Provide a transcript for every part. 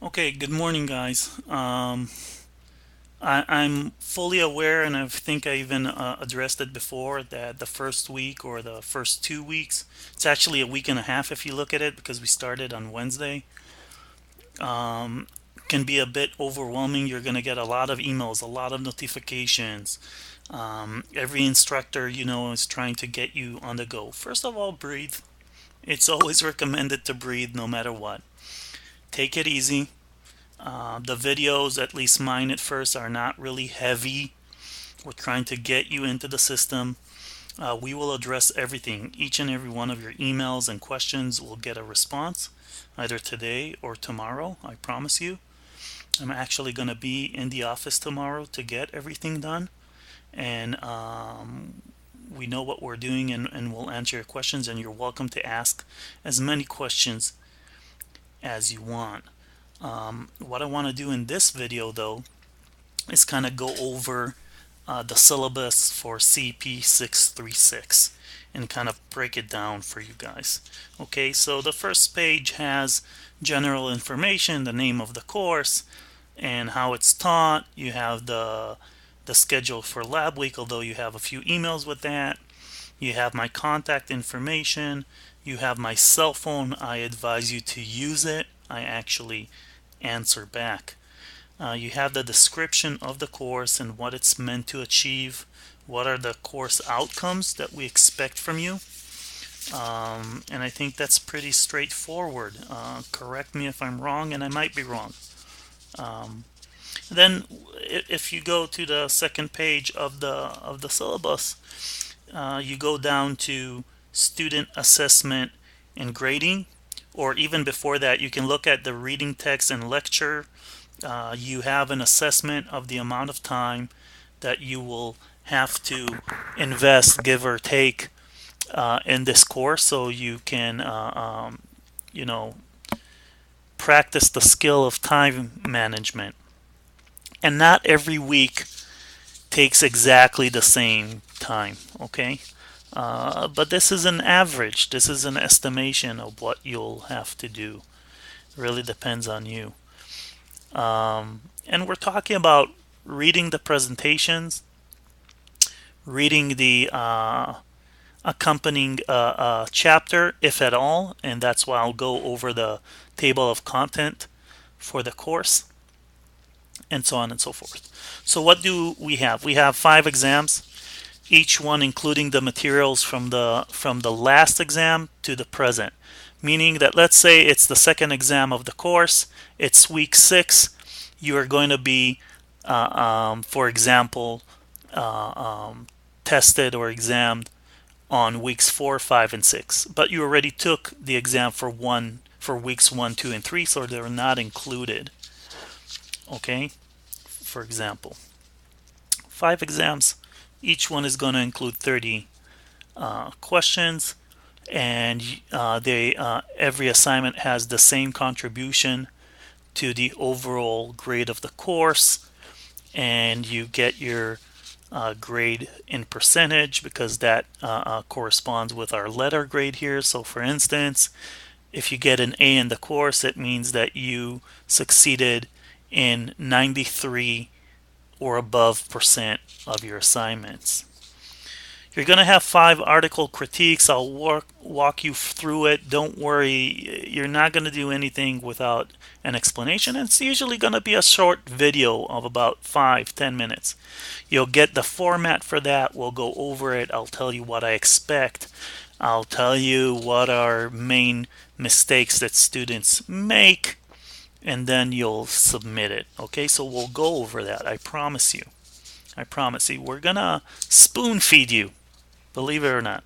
Okay, good morning, guys. I'm fully aware, and I think I even addressed it before, that the first week or the first 2 weeks, it's actually a week and a half if you look at it because we started on Wednesday, um, can be a bit overwhelming. You're going to get a lot of emails, a lot of notifications. Every instructor, is trying to get you on the go. First of all, breathe. It's always recommended to breathe no matter what. Take it easy. The videos, at least mine at first, are not really heavy. We're trying to get you into the system. We will address everything. Each and every one of your emails and questions will get a response either today or tomorrow. I promise you. I'm actually going to be in the office tomorrow to get everything done. And we know what we're doing, and we'll answer your questions. And you're welcome to ask as many questions as you want. What I want to do in this video, though, is kind of go over the syllabus for CEP 636 and kind of break it down for you guys. Okay, so the first page has general information, the name of the course, and how it's taught. You have the schedule for lab week, although you have a few emails with that. You have my contact information. You have my cell phone. I advise you to use it. I actually answer back. You have the description of the course and what it's meant to achieve. What are the course outcomes that we expect from you? And I think that's pretty straightforward. Correct me if I'm wrong, and I might be wrong. Um, then, if you go to the second page of the syllabus, you go down to student assessment and grading, or even before that, you can look at the reading text and lecture. You have an assessment of the amount of time that you will have to invest, give or take, in this course, so you can, you know, practice the skill of time management. And not every week takes exactly the same time, okay? But this is an average. This is an estimation of what you'll have to do. It really depends on you. And we're talking about reading the presentations, reading the accompanying chapter, if at all, and that's why I'll go over the table of content for the course, and so on and so forth. So what do we have? We have 5 exams, each one including the materials from the last exam to the present. Meaning that, let's say it's the second exam of the course, it's week 6, you are going to be, for example, tested or examined on weeks 4, 5, and 6. But you already took the exam for weeks 1, 2, and 3, so they're not included. Okay, for example, 5 exams. Each one is going to include 30 questions, and every assignment has the same contribution to the overall grade of the course, and you get your grade in percentage because that corresponds with our letter grade here. So for instance, if you get an A in the course, it means that you succeeded in 93 or above percent of your assignments. You're going to have 5 article critiques. I'll walk you through it. Don't worry, you're not going to do anything without an explanation. It's usually going to be a short video of about 5-10 minutes. You'll get the format for that. We'll go over it. I'll tell you what I expect. I'll tell you what are main mistakes that students make, and then you'll submit it. Okay, so we'll go over that. I promise you. I promise you. We're going to spoon feed you. Believe it or not.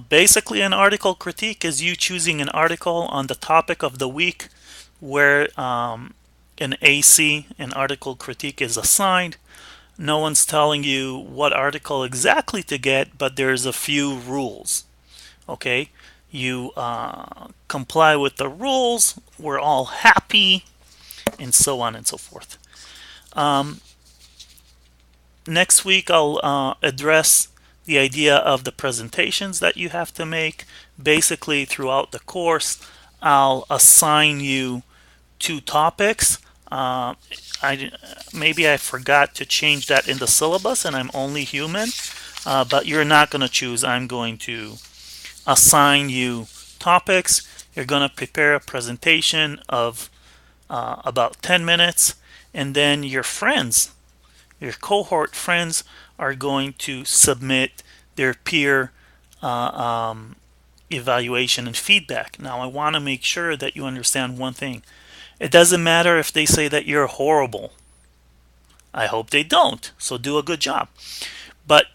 Basically, an article critique is you choosing an article on the topic of the week where an AC, an article critique, is assigned. No one's telling you what article exactly to get, but there's a few rules. Okay, you comply with the rules, we're all happy, and so on and so forth. Next week, I'll address the idea of the presentations that you have to make. Basically, throughout the course, I'll assign you 2 topics. I maybe I forgot to change that in the syllabus, and I'm only human. But you're not going to choose. I'm going to assign you topics. You're going to prepare a presentation of about 10 minutes, and then your friends, your cohort friends, are going to submit their peer uh, um, evaluation and feedback. Now, I want to make sure that you understand one thing. It doesn't matter if they say that you're horrible. I hope they don't. So do a good job. But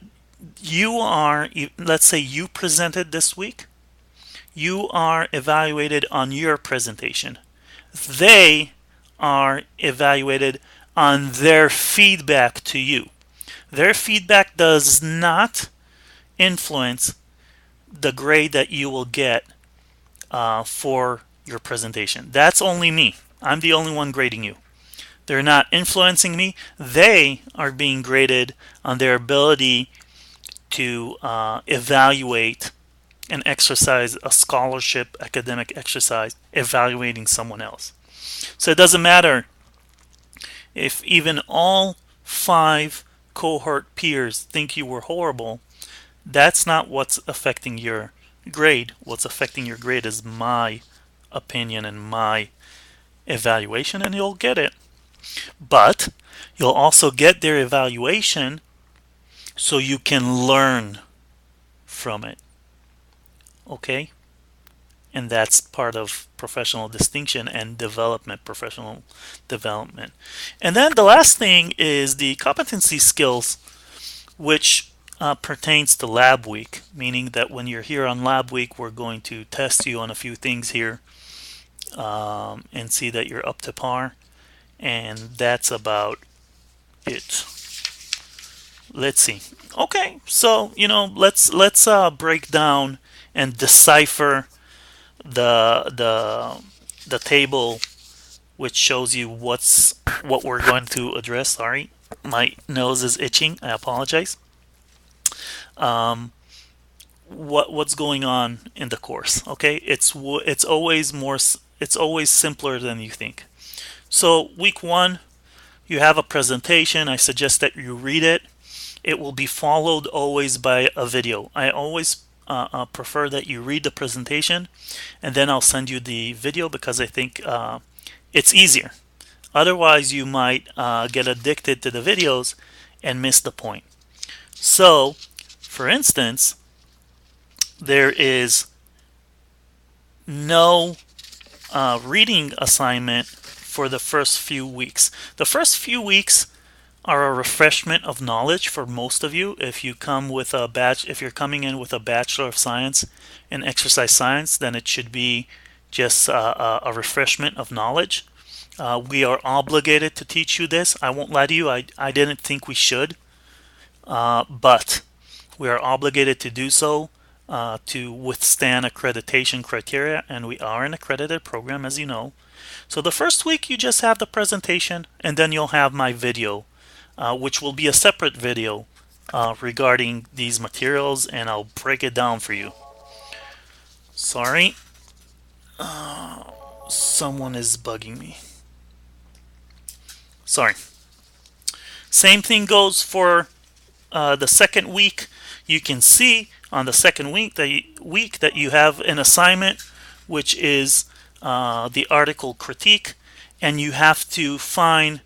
you are, let's say you presented this week, you are evaluated on your presentation. They are evaluated on their feedback to you. Their feedback does not influence the grade that you will get for your presentation. That's only me. I'm the only one grading you. They're not influencing me. They are being graded on their ability to evaluate and exercise a scholarship academic exercise evaluating someone else. So it doesn't matter if even all 5 cohort peers think you were horrible. That's not what's affecting your grade. What's affecting your grade is my opinion and my evaluation, and you'll get it. But you'll also get their evaluation so you can learn from it. Okay? And that's part of professional distinction and development, professional development. And then the last thing is the competency skills, which pertains to lab week, meaning that when you're here on lab week, we're going to test you on a few things here and see that you're up to par. And that's about it. Let's see. Okay, so let's break down and decipher the table, which shows you what we're going to address. Sorry, my nose is itching. I apologize. What's going on in the course? Okay, it's always simpler than you think. So week 1, you have a presentation. I suggest that you read it. It will be followed always by a video. I always prefer that you read the presentation, and then I'll send you the video because I think it's easier. Otherwise, you might get addicted to the videos and miss the point. So, for instance, there is no reading assignment for the first few weeks. The first few weeks are a refreshment of knowledge for most of you. If you're coming in with a Bachelor of Science in Exercise Science, then it should be just a refreshment of knowledge. We are obligated to teach you this. I won't lie to you, I didn't think we should, but we are obligated to do so to withstand accreditation criteria, and we are an accredited program, as you know. So the first week you just have the presentation, and then you'll have my video, which will be a separate video regarding these materials, and I'll break it down for you. Sorry, someone is bugging me. Sorry. Same thing goes for the second week. You can see on the second week that you have an assignment, which is the article critique, and you have to find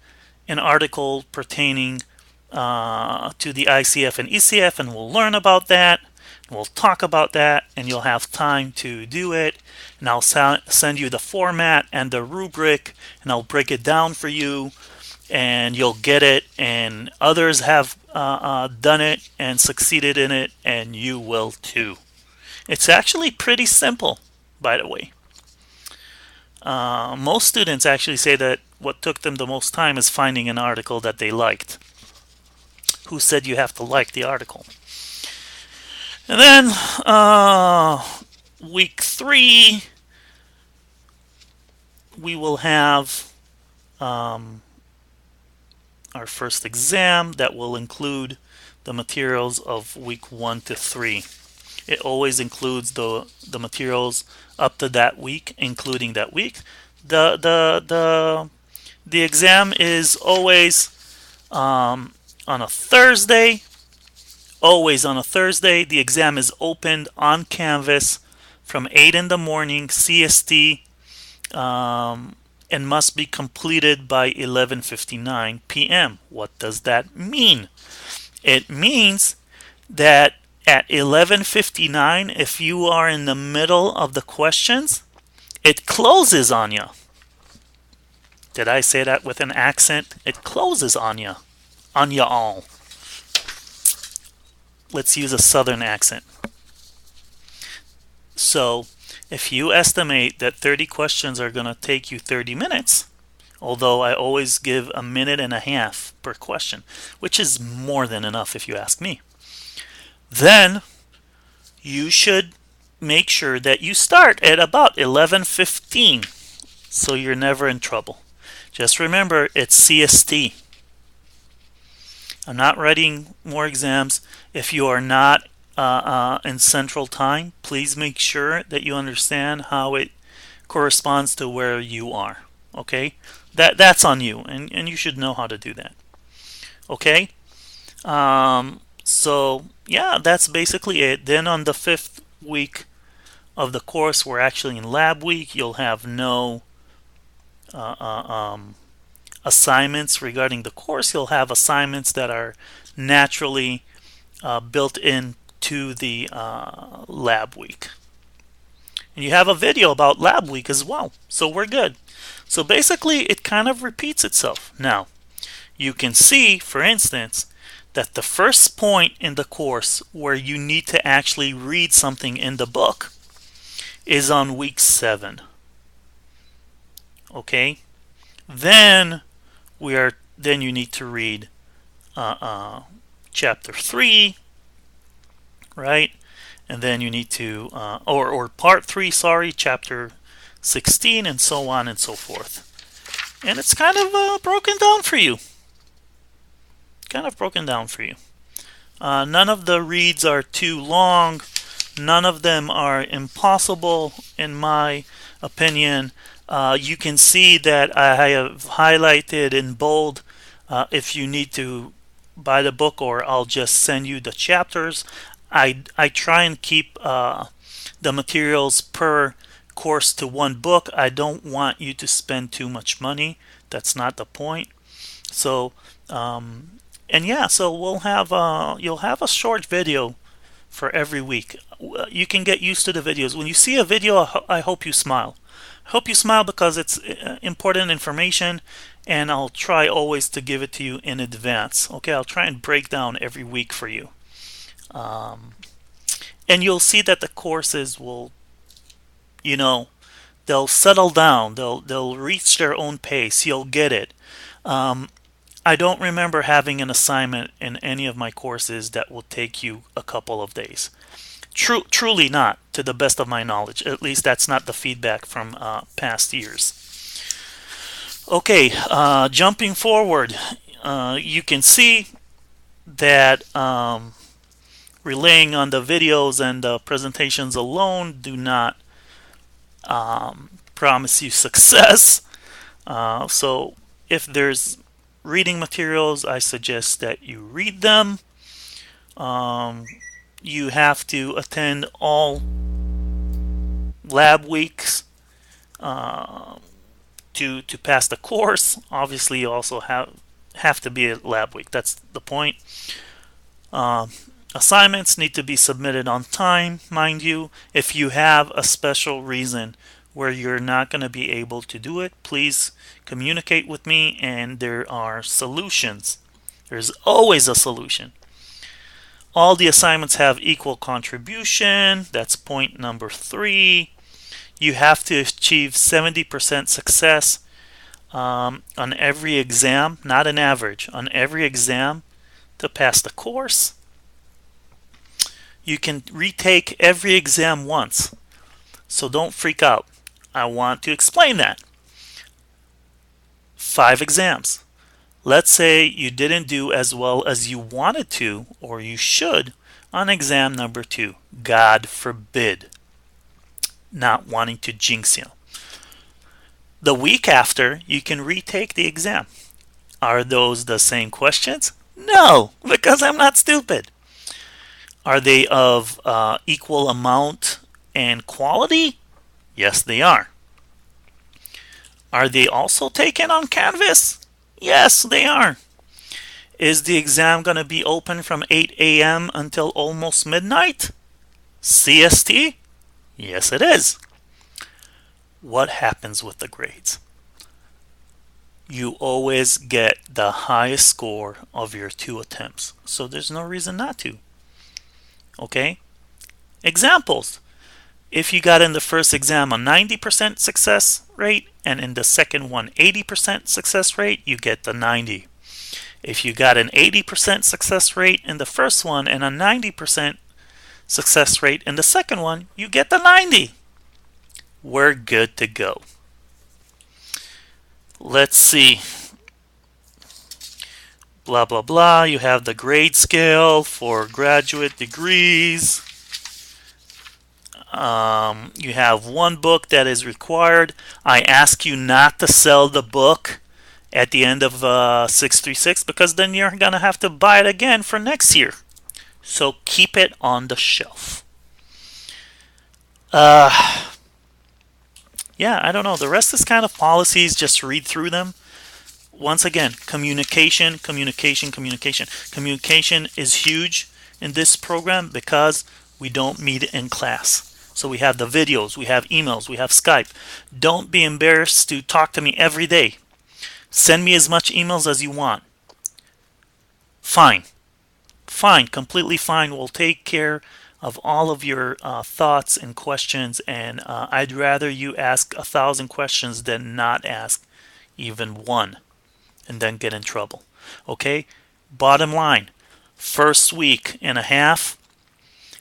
an article pertaining to the ICF and ECF, and we'll learn about that. We'll talk about that, and you'll have time to do it. And I'll send you the format and the rubric, and I'll break it down for you, and you'll get it. And others have done it and succeeded in it, and you will too. It's actually pretty simple, by the way. Most students actually say that what took them the most time is finding an article that they liked. Who said you have to like the article? And then week 3, we will have our first exam that will include the materials of week 1 to 3. It always includes the materials up to that week, including that week. The exam is always on a Thursday. Always on a Thursday. The exam is opened on Canvas from 8 in the morning CST, and must be completed by 11:59 p.m. What does that mean? It means that at 11:59, if you are in the middle of the questions, it closes on you. Did I say that with an accent? It closes on you. On you all. Let's use a southern accent. So, if you estimate that 30 questions are going to take you 30 minutes, although I always give a minute and a half per question, which is more than enough if you ask me, then you should make sure that you start at about 11:15 so you're never in trouble. Just remember, it's CST. I'm not writing more exams. If you are not in Central Time, please make sure that you understand how it corresponds to where you are. Okay? That's on you, and you should know how to do that. Okay? So, yeah, that's basically it. Then on the 5th week of the course, we're actually in lab week. You'll have no uh, uh, um, assignments regarding the course. You'll have assignments that are naturally built into the lab week. And you have a video about lab week as well. So we're good. So basically, it kind of repeats itself. Now, you can see, for instance, that the first point in the course where you need to actually read something in the book is on week 7. Okay? Then you need to read chapter 3, right? And then you need to or part 3, sorry, chapter 16, and so on and so forth. And it's kind of broken down for you. None of the reads are too long. None of them are impossible, in my opinion. You can see that I have highlighted in bold if you need to buy the book, or I'll just send you the chapters. I try and keep the materials per course to one book. I don't want you to spend too much money. That's not the point. So, and yeah, so you'll have a short video for every week. You can get used to the videos. When you see a video, I hope you smile. I hope you smile because it's important information, and I'll try always to give it to you in advance. Okay, I'll try and break down every week for you. And you'll see that the courses will, they'll settle down. They'll reach their own pace. You'll get it. I don't remember having an assignment in any of my courses that will take you a couple of days. Truly not, to the best of my knowledge. At least that's not the feedback from past years. Okay, jumping forward, you can see that relying on the videos and the presentations alone do not promise you success. So if there's reading materials, I suggest that you read them. You have to attend all lab weeks to pass the course. Obviously, you also have to be at lab week. That's the point. Assignments need to be submitted on time, mind you. If you have a special reason where you're not going to be able to do it, please communicate with me, and there are solutions. There's always a solution. All the assignments have equal contribution. That's point number 3. You have to achieve 70% success on every exam, not an average, on every exam to pass the course. You can retake every exam once, so don't freak out. I want to explain that. 5 exams. Let's say you didn't do as well as you wanted to, or you should, on exam number 2. God forbid, not wanting to jinx you. The week after, you can retake the exam. Are those the same questions? No, because I'm not stupid. Are they of equal amount and quality? Yes, they are. Are they also taken on Canvas? Yes, they are. Is the exam going to be open from 8 a.m. until almost midnight? CST? Yes, it is. What happens with the grades? You always get the highest score of your 2 attempts, so there's no reason not to. Okay? Examples. If you got in the first exam a 90% success rate and in the second one 80% success rate, you get the 90. If you got an 80% success rate in the first one and a 90% success rate in the second one, you get the 90. We're good to go. Let's see. Blah, blah, blah. You have the grade scale for graduate degrees. You have one book that is required. I ask you not to sell the book at the end of 636 because then you're going to have to buy it again for next year. So keep it on the shelf. Yeah, I don't know. The rest is kind of policies. Just read through them. Once again, communication, communication, communication. Communication is huge in this program because we don't meet in class. So we have the videos, we have emails, we have Skype. Don't be embarrassed to talk to me every day. Send me as much emails as you want. Fine. Fine, completely fine. We'll take care of all of your thoughts and questions, and I'd rather you ask 1,000 questions than not ask even one and then get in trouble. Okay? Bottom line, first week and a half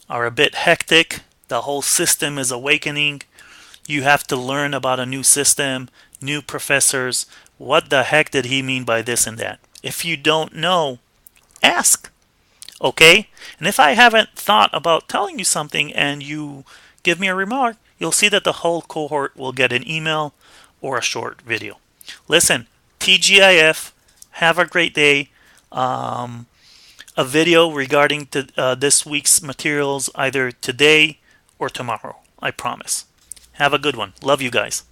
are a bit hectic. The whole system is awakening. You have to learn about a new system, new professors. What the heck did he mean by this and that? If you don't know, ask. Okay? And if I haven't thought about telling you something and you give me a remark, you'll see that the whole cohort will get an email or a short video. Listen, TGIF, have a great day. A video regarding this week's materials either today or tomorrow. I promise. Have a good one. Love you guys.